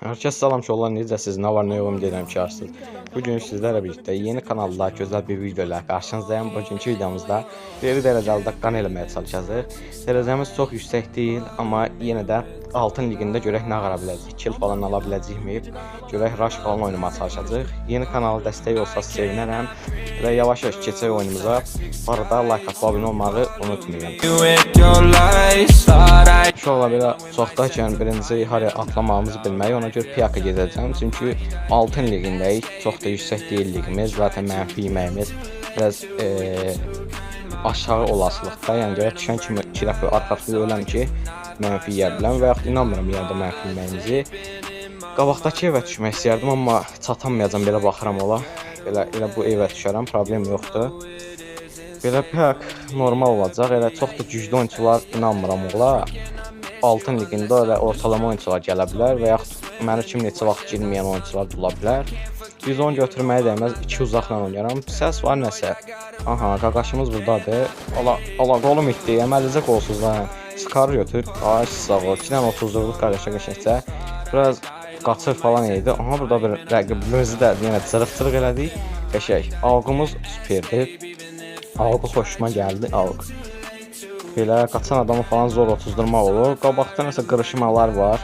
Herkes salam şollar, necəsiz? Nə var, nə yoxum deyirəm ki, arsız. Bugün sizlərlə birlikdə yeni kanalda gözəl bir video ilə qarşınızdayım. Bugünkü videomuzda ileri dərəcəli qan eləməyə çalışacağıq. Dərəcəmiz çox yüksək deyil, amma yenə də altın ligində görək nə qara biləcəyik. Kill falan ala biləcəyikmi? Görək rush falan oynamağa çalışacağıq. Yeni kanala dəstək olsa sevinərəm. Və yavaş-yavaş keçək oyunumuza. Bu arada like atıb abunə olmağı unutmayın. Uşaqlar belə çoxdakən birinci haraya atlamağımızı bilmək, ona görə piyaka gedəcəm. Çünki altın ligindəyik, çox da yüksək deyil ligimiz, zaten mənfi yeməyimiz biraz aşağı olasılıqda. Yəni görə düşən kimi 2 dəfə arxasında öləm ki, mənfi yeyə biləm və yaxud inanmıram yerdə mənfi yeməyimizi. Qabaqdakı evə düşmək istəyərdim, amma çatamayacam, belə baxıram ola. Elə bu evə düşərəm, problem yoxdur. Belə piyak normal olacaq, elə çox da güclü oyuncular inanmıram ola. Altın ligində elə ortalama oyuncular gələ bilər və yaxud məni kimi neçə vaxt girməyən oyuncular da ola bilər. 110 götürməyə dəyməz, 2 uzaqla oynayaram. Səs var nəsə. Aha, qaqaşımız burdadır. Ala qolum itdi, əməlizə qolsuz da. Scar götür. Ay sağ ol. 2-dən 30-luq qardaşa keçəcə. Biraz qaçır falan idi. Aha, burada bir rəqibimizi də yenə cırıq-cırıq elədik. Qəşəng. Alqımız superdir. Alqı xoşuma gəldi, alq. Belə qaçan adamı falan zor otuzdurmaq olur. Qabaqda nəsə qırışmalar var.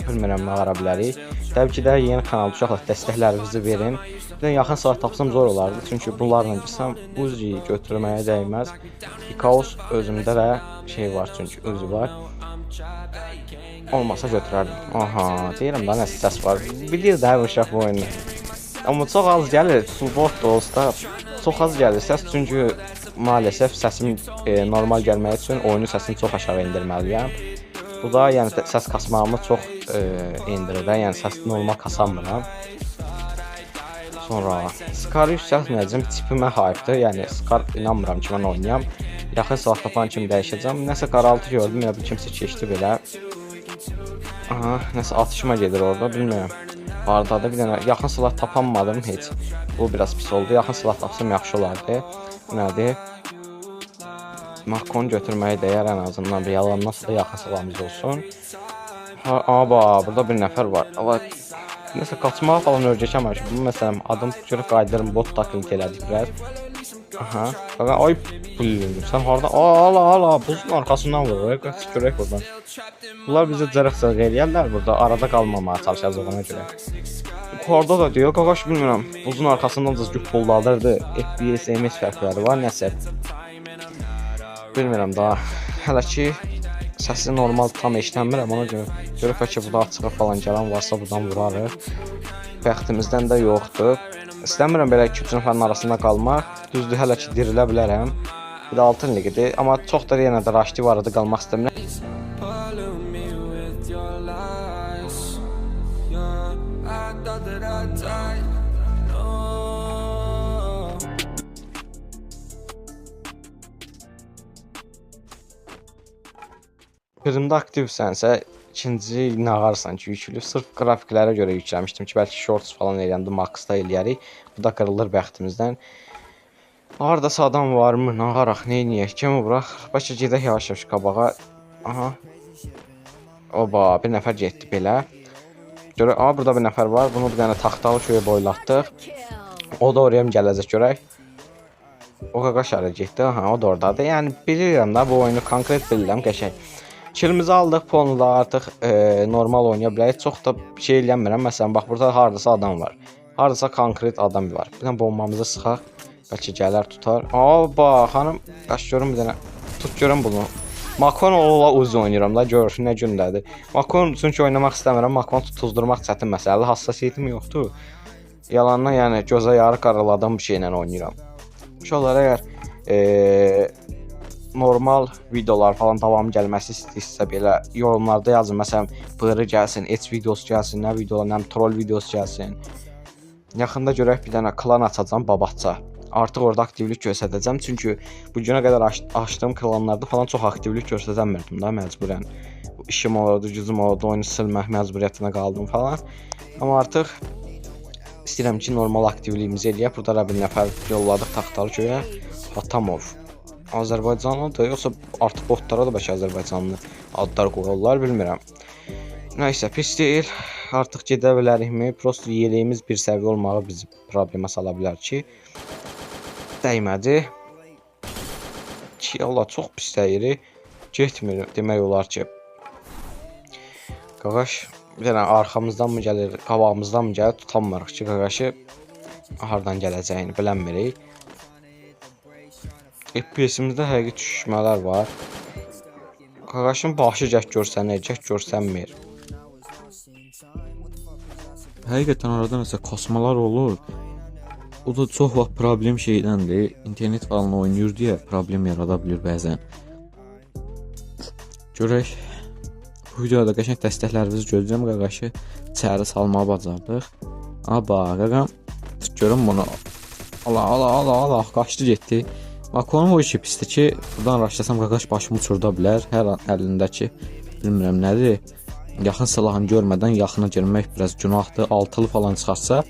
Bilmirəm nə qara bilərik. Təbii ki də yeni kanal uşaqlar dəstəklərinizi verin. Bir də yaxın saat tapsam zor olardı. Çünki bunlarla girsəm Uzi götürməyə dəyməz. Kaos özümdə də şey var, çünki Uzi var. Olmasa götürərdim. Aha, deyirəm da nəsə səs var. Bilir də hər uşaq bu oyunu. Amma çox az gəlir. Subot da olsa çox az gəlir səs, çünki maalesef səsim normal gəlmək üçün oyunun səsini çox aşağı indirməliyəm. Bu da yəni səs kasmağımı çox indirir də, yəni səs normal kasamıram. Sonra Scar'ı yükseltməyəcəm, tipimə hype'dır, yəni Scar inanmıram ki mən oynayam. Yaxın saat tapan kimi dəyişəcəm. Nəsə qaraltı gördüm, elə bir kimsə keçdi belə. Aha, nəsə atışma gedir orada, bilmirəm. Arada da bir dənə yaxın silah tapanmadım heç. Bu biraz pis oldu. Yaxın silah tapsam yaxşı olardı. Nədir? Makon götürməyə dəyər ən azından, bir yalan nasıl da yaxın silahımız olsun. Aba, burada bir nəfər var. Allah, nəsə qaçmağa falan öyrəşəməm. Bu məsələn adım görüb qayıdırım, bot taklit elədik biraz. Aha. Bax, ay sən harda? Ala, buzun arkasından vurur. Qaç görək buradan. Bunlar bizə cırıq-cırıq eləyərlər burada, arada qalmamağa çalışacağıq ona görə. Yuxarıda da deyir, qaqaş bilmirəm, buzun arkasından da güp buldadırdı. FPS, MS fərqləri var, nəsə. Bilmirəm daha. Hələ ki səsi normal tam eşitənmirəm, ona görə. Görək ki, burada açığa falan gələn varsa buradan vurarıq. Bəxtimizdən də yoxdur. İstəmirəm belə 2-3 nəfərin arasında qalmaq. Düzdür, hələ ki dirilə bilərəm. Bir də altın ligidir, amma çox da yenə də raşdi var idi, qalmaq istəmirəm. Filmdə aktivsənsə, ikinci nağarsan ki, yüklü. Sırf qrafiklərə görə yükləmişdim ki, bəlkə shorts falan eləyəndə maxda eləyərik. Bu da qırılır bəxtimizdən. Haradasa adam varmı? Nağaraq, neyniyək? Kimi bıraq? Bəlkə gedək yavaş-yavaş qabağa. Aha. Oba, bir nəfər getdi belə. Görək, burada bir nəfər var. Bunu bir dənə taxtalı köyə boylatdıq. O da oraya gələcək görək. O qaqaş hara getdi. Aha, o da oradadır. Yəni bilirəm da bu oyunu konkret bilirəm, qəşəng. Kilimizi aldıq, ponla artıq normal oynaya bilərik. Çox da şey eləyəmirəm. Məsələn, bax burada hardasa adam var. Hardasa konkret adam var. Bir dənə bombamızı sıxaq. Bəlkə gələr tutar. Aba, xanım, qaş görüm bir dənə. Tut görüm bunu. Makon ola Uzi oynayıram da, görür nə gündədir. Makon çünki oynamaq istəmirəm. Makon tutuzdurmaq çətin məsələdir. Hassasiyyətim yoxdur. Yalandan yəni gözə yarı qaraladığım bir şeylə oynayıram. Uşaqlar əgər normal videolar falan davamı gəlməsi istəyirsə belə yorumlarda yazın. Məsələn, bırı gəlsin, H videosu gəlsin, nə videolar, nə troll videosu gəlsin. Yaxında görək bir dənə klan açacağam babatça. Artıq orada aktivlik göstərəcəm. Çünki bu günə qədər açdığım klanlarda falan çox aktivlik göstərmədim da məcburən. İşim oldu, gücüm oldu, oyunu silmək məcburiyyətinə qaldım falan. Amma artıq istəyirəm ki, normal aktivliyimizi eləyək. Burada bir nəfər yolladıq taxtalı köyə. Atamov. Azərbaycanlıdır, yoxsa artıq botlara da bəlkə Azərbaycanlı adlar qoyurlar, bilmirəm. Nəysə, pis deyil. artıq gedə bilərikmi? Prosto yeləyimiz bir səviyyə olmağı bizi problemə sala bilər ki, dəymədi. Ki, Allah çox pis dəyir. Getmir, demək olar ki. Qaqaş bir dənə arxamızdan mı gəlir, qabağımızdan mı gəlir, tutanmırıq ki, qaqaşı hardan gələcəyini bilənmirik. FPS-imizdə həqiqi düşüşmələr var. Qaqaşın başı gək görsənir, gək görsənmir. Həqiqətən arada nəsə kasmalar olur. O da çox vaxt problem şeydəndir. İnternet falan oynayır deyə problem yarada bilir bəzən. Görək. Bu videoda qəşəng dəstəklərinizi gözləyirəm. Qaqaşı içəri salmağı bacardıq. Aba, qaqam görün bunu. Allah, qaçdı getdi. Makonum o işi pisdir ki, buradan raşlasam qaqaş başımı uçurda bilər. Hər an əlindəki bilmirəm nədir. Yaxın silahını görmədən yaxına girmək biraz günahdır. Altılı falan çıxarsa,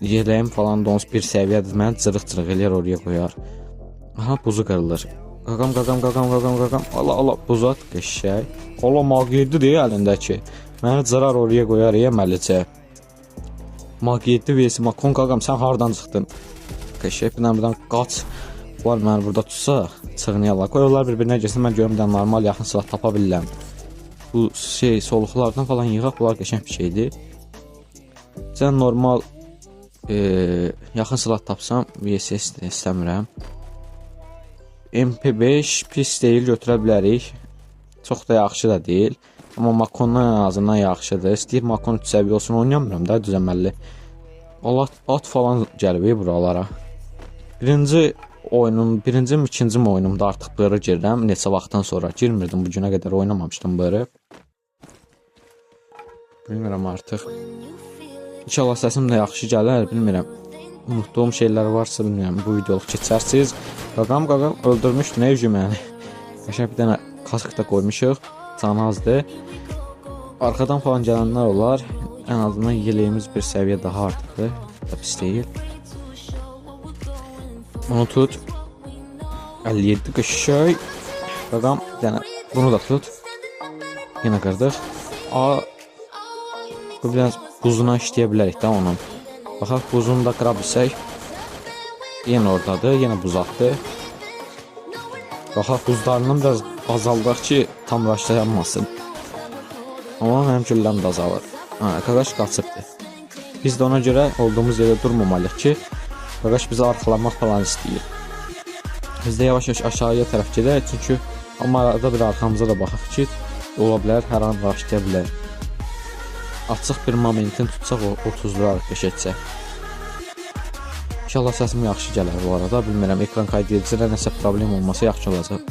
yerləyim falan dons bir səviyyədir. Məni cırıq-cırıq eləyər oraya qoyar. Aha, buzu qırılır. Qaqam. Allah, buzat qəşəng. Allah, mag-7 deyə əlindəki. Məni cırar oraya qoyar, yeməlicə. Mag-7 vs Makon, qaqam, sən hardan çıxdın? Qəşəng, birdən qaç. Var məni burada tutsa, çıxınıyarlar. Qoyurlar bir-birinə gəlsin, mən görümdən normal yaxın silah tapa bilirəm. Bu soluqlardan falan yığaq, bunlar qəşəng bir şeydir. Sən normal yaxın silah tapsam, VSS istəmirəm. MP5 pis deyil, götürə bilərik. Çox da yaxşı da deyil. Amma Makondan en azından yaxşıdır. İstəyir Makon 3 səviyyə olsun, oynayamıram da düzəməlli. At falan gəlib buralara. Birinci ikinci oyunumda artıq bırı girirəm. Neçə vaxtdan sonra girmirdim, bu günə qədər oynamamışdım bırı. Bilmirəm artıq. İnşallah səsim də yaxşı gələr, bilmirəm. Unutduğum şeylər varsa bilmirəm, bu videoluk keçərsiniz. Qaqam öldürmüşdü, nə yüzü məni. Qəşəng bir dənə kask da qoymuşuq, canı azdır. Arxadan falan gələnlər olar. Ən azından yeləyimiz bir səviyyə daha artıqdır. Da pis deyil. Onu tut. 57 qəşəng. Qaqam bir dənə bunu da tut. Yenə qırdıq. Bu biraz buzuna işləyə bilərik də onun. Baxaq, buzunu da qıra bilsək. Yenə oradadır, yenə buz atdı. Baxaq, buzlarından biraz azaldaq ki, tam raşlayanmasın. Amma mənim gülləm də azalır. Qaqaş qaçıbdır. Biz də ona görə olduğumuz yerdə durmamalıyıq ki, qaqaş bizi arxalamaq falan istəyir. Biz də yavaş-yavaş aşağıya tərəf gedək, çünki amma arada bir arxamıza da baxaq ki, ola bilər, hər an raşlaya bilər. Açıq bir momentin tutsaq, o 30'lar keçəcək. İnşallah səsim yaxşı gələr bu arada. Bilmirəm, ekran kaydedicidə nəsə problem olmasa yaxşı olacaq.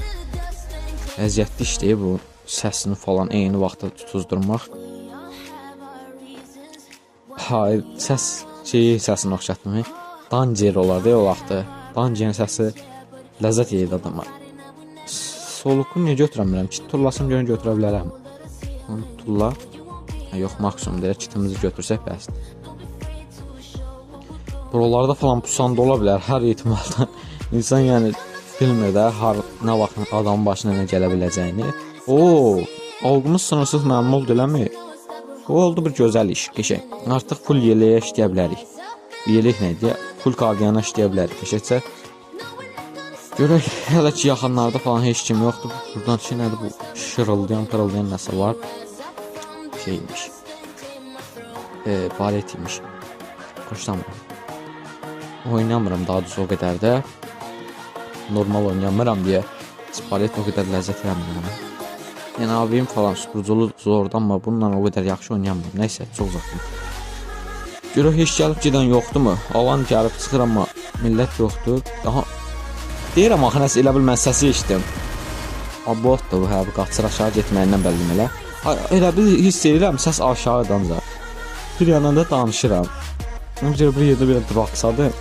Əziyyətli işləyir bu səsini falan eyni vaxtda tutuzdurmaq. Hayır, səsini oxşatmı? Danger olardı o vaxtı. Dangerin səsi ləzzət yeyir adama. Soluqu niyə götürəmirəm ki? Tullasım görün götürə bilərəm. Tulla. Yox, maksimum deyək, kitimizi götürsək bəsdir. Buralarda falan pusanda ola bilər, hər ihtimaldan. İnsan yəni bilmir də, nə vaxt adamın başına nə gələ biləcəyini. Algımız sınırsız məmnun oldu, eləmi? O oldu bir gözəl iş, qəşəng. Artıq full yeleyə işləyə bilərik. Yelək nədir? Full qardiyana işləyə bilərik, qəşəngcə. Görək, hələ ki yaxınlarda falan heç kim yoxdur. Buradan ki, nədir bu? Şırıldayan nəsə var. Şeymiş. Balet imiş. Xoşlanmıram. Oynamıram daha düz o qədər də. Normal oynayamıram deyə. Balet o qədər ləzzət vermir. Yəni abim falan süpürculu zordan, amma bununla o qədər yaxşı oynayamıram. Nəysə, çox uzaqdım. Görək, heç gəlib gedən yoxdur mu? Alan gəlib çıxır, amma millət yoxdur. Daha deyirəm axı nəsə elə bil mən səsi eşitdim. Abotdur bu, bu qaçır aşağı getməyindən bəllim elə. Elə bir hiss edirəm, səs aşağıdan da. Bir yandan da danışıram. Ona görə bir yerdə belə duraqsadı.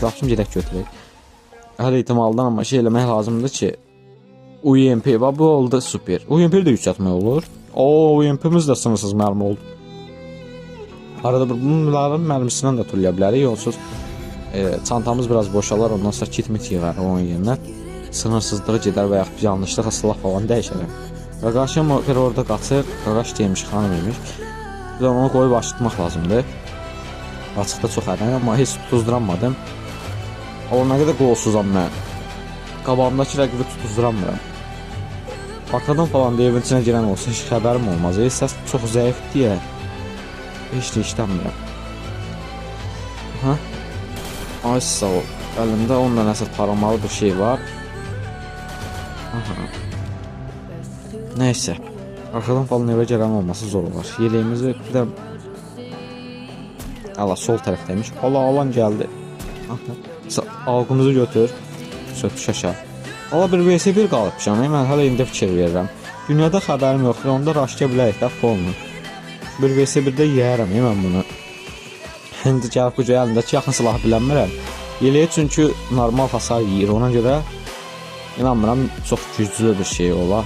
Rapşım gedək götürək. Hər ihtimaldan amma şey eləmək lazımdır ki, UMP bu oldu super. UMP də yükseltmək olur. UMP'miz də sınırsız mərmi oldu. Arada bunların mərmisindən də tullaya bilərik. Yolsuz çantamız biraz boşalar, ondan sonra kit-mit yığar onun yerinə. Sınırsızlığı gedər və yaxud yanlışlıqla silah falan dəyişərəm. Qaqaşım orada qaçır. Qaqaş demiş, xanım imiş. Bir də onu qoyub açıtmaq lazımdır. Açıqda çox ərən, amma heç tutuzduranmadım. O nə qədər qolsuzam mən. Qabağımdakı rəqibi tutuzduramıram. Arkadan falan da evin içinə girən olsa heç xəbərim olmaz. Səs çox zəifdir deyə heç də işləmirəm. Ay sağ ol. Əlimdə onunla nəsə taramalı bir şey var. Nəysə. Arkadan falan evə gələn olması zor olar. Yeləyimizi bir də sol tərəfdəymiş. Alan gəldi. Alqımızı götür. Sötüş aşağı. Bir VS1 qalıbmışam. Mən hələ indi fikir verirəm. Dünyada xəbərim yoxdur. Onda raşka bilərik də polunu. Bir VS1-də yeyərəm mən bunu. İndi gəlib bu əlindəki yaxın silah bilənmirəm. Yeleyə çünki normal hasar yeyir. Ona görə inanmıram çox güclü bir şey ola.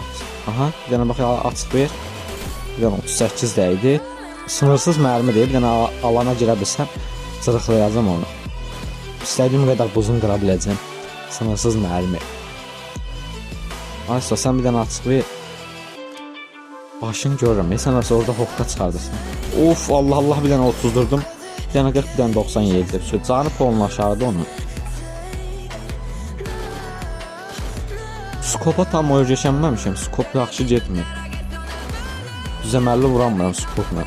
Bir dənə bax açıq ver. Bir dənə 38 dəydi. Sınırsız mərmidir. Bir dənə alana girə bilsəm cırıqlayacam onu. İstədiyim qədər buzun qıra biləcəm. Sınırsız mərmi. Aysa sən bir dənə açıq ver. Başını görürəm. Sən olsa orada hoqqa çıxardırsan. Of Allah bir dənə 30 durdum. Bir dənə 40, bir dənə 97. Canı polunu aşağıda onu. Skopa tam öyrəşənməmişəm. Skop yaxşı getmir. Düzəməlli vuranmıram skopla.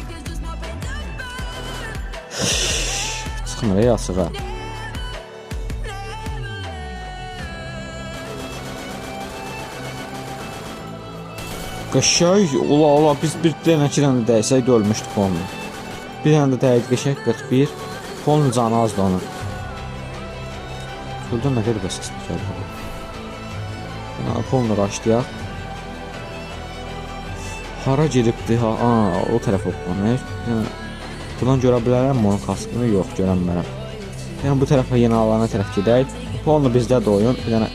Çıxmır asığa. Qəşəng, ola biz bir dənə 2 dənə dəysək ölmüşdük onu. Bir dənə də dəydi qəşəng 41. Polun canı azdı onun. Şuradan nə qədər bəs səsli gəldi. Polunu raşlayaq. Hara gedibdi? O tərəf oxlanır. Buradan görə bilərəm onun kaskını? Yox, görənmərəm. Yəni bu tərəfə yenə alana tərəf gedək. Polunu bizdə də oyun. Bir dənə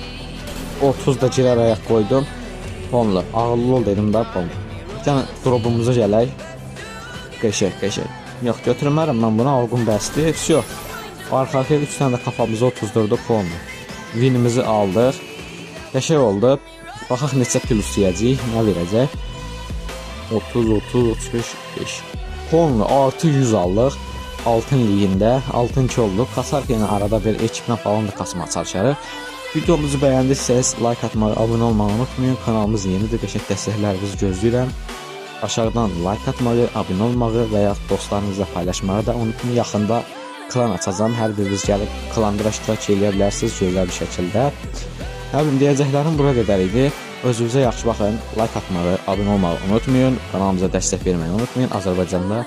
30 da girərək qoydum. Polunu ağıllı ol dedim də polunu. Bir dənə dropumuza gələk. Qəşəng. Yox, götürmərəm mən bunu, alqım bəsdir. Всё. Arxaya 3 dənə də kafamızı 34 polunu. Winimizi aldıq. Qəşəng oldu. Baxaq neçə plus yiyəcək, nə verəcək? 30, 35, 5. Polunu artı 100 aldıq. Altın ligində, altın 2 oldu. Kasarıq yenə arada bir ekiplə falan da kasma çalışarıq. Videomuzu bəyəndirseniz like atmağı, abunə olmağı unutmayın. Kanalımız yenidir, qəşəng dəstəklərinizi gözləyirəm. Aşağıdan like atmağı, abunə olmağı və ya dostlarınızla paylaşmağı da unutmayın. Yaxında klan açacağam. Hər biriniz gəlib klanda iştirak edə bilərsiniz gözəl bir şəkildə. Həbim deyəcəklərim bura qədər idi. Özünüzə yaxşı baxın, like atmağı, abunə olmağı unutmayın. Kanalımıza dəstək verməyi unutmayın. Azərbaycanda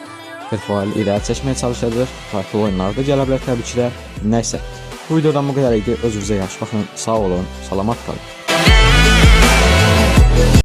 virtual irəli çəkməyə çalışacağıq. Farklı oyunlar da gələ bilər təbii ki də. Nəysə, bu videodan bu qədər idi. Özünüzə yaxşı baxın, sağ olun, salamat qalın.